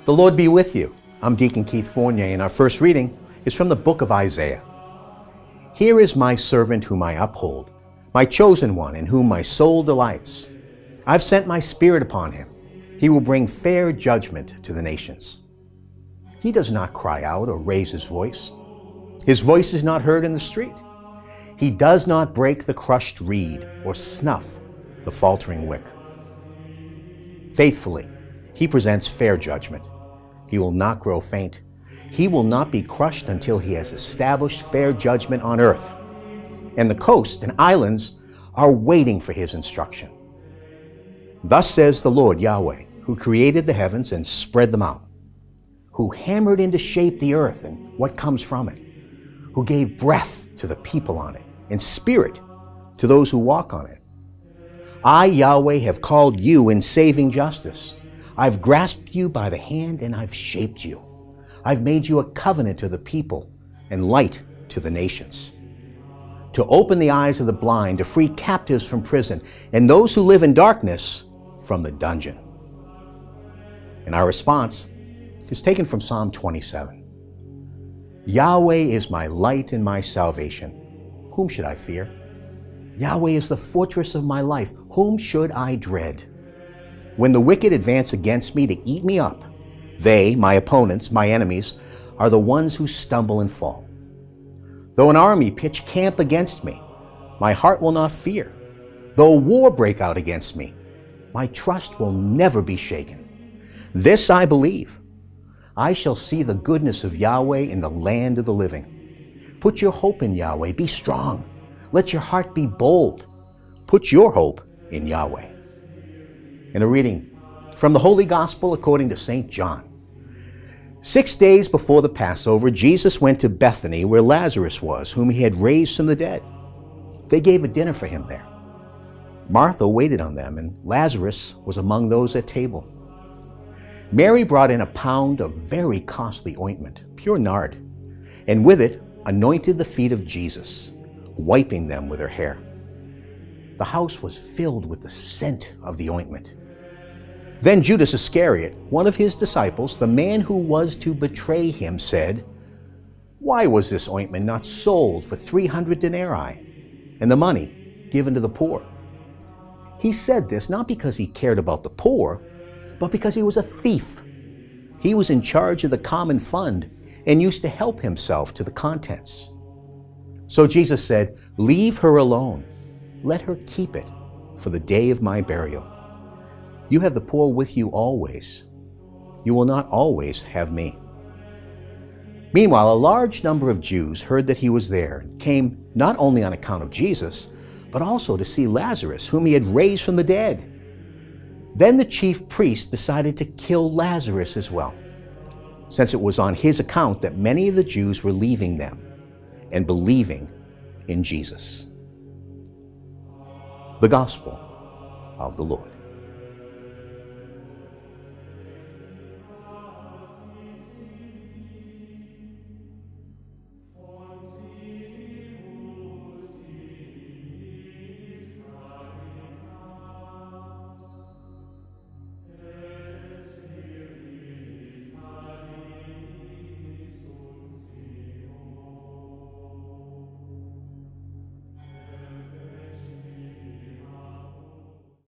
The Lord be with you. I'm Deacon Keith Fournier, and our first reading is from the book of Isaiah. Here is my servant whom I uphold, my chosen one in whom my soul delights. I've sent my spirit upon him. He will bring fair judgment to the nations. He does not cry out or raise his voice. His voice is not heard in the street. He does not break the crushed reed or snuff the faltering wick. Faithfully, he presents fair judgment. He will not grow faint. He will not be crushed until he has established fair judgment on earth. And the coast and islands are waiting for his instruction. Thus says the Lord Yahweh, who created the heavens and spread them out, who hammered into shape the earth and what comes from it, who gave breath to the people on it and spirit to those who walk on it. I, Yahweh, have called you in saving justice. I've grasped you by the hand and I've shaped you. I've made you a covenant to the people and light to the nations. To open the eyes of the blind, to free captives from prison, and those who live in darkness from the dungeon. And our response is taken from Psalm 27. Yahweh is my light and my salvation. Whom should I fear? Yahweh is the fortress of my life. Whom should I dread? When the wicked advance against me to eat me up, they, my opponents, my enemies, are the ones who stumble and fall. Though an army pitch camp against me, my heart will not fear. Though war break out against me, my trust will never be shaken. This I believe. I shall see the goodness of Yahweh in the land of the living. Put your hope in Yahweh. Be strong. Let your heart be bold. Put your hope in Yahweh. In a reading from the Holy Gospel according to St. John. 6 days before the Passover, Jesus went to Bethany where Lazarus was, whom he had raised from the dead. They gave a dinner for him there. Martha waited on them, and Lazarus was among those at table. Mary brought in a pound of very costly ointment, pure nard, and with it anointed the feet of Jesus, wiping them with her hair. The house was filled with the scent of the ointment. Then Judas Iscariot, one of his disciples, the man who was to betray him, said, "Why was this ointment not sold for 300 denarii, and the money given to the poor?" He said this not because he cared about the poor, but because he was a thief. He was in charge of the common fund and used to help himself to the contents. So Jesus said, "Leave her alone. Let her keep it for the day of my burial. You have the poor with you always. You will not always have me." Meanwhile, a large number of Jews heard that he was there and came not only on account of Jesus, but also to see Lazarus, whom he had raised from the dead. Then the chief priest decided to kill Lazarus as well, since it was on his account that many of the Jews were leaving them and believing in Jesus. The Gospel of the Lord.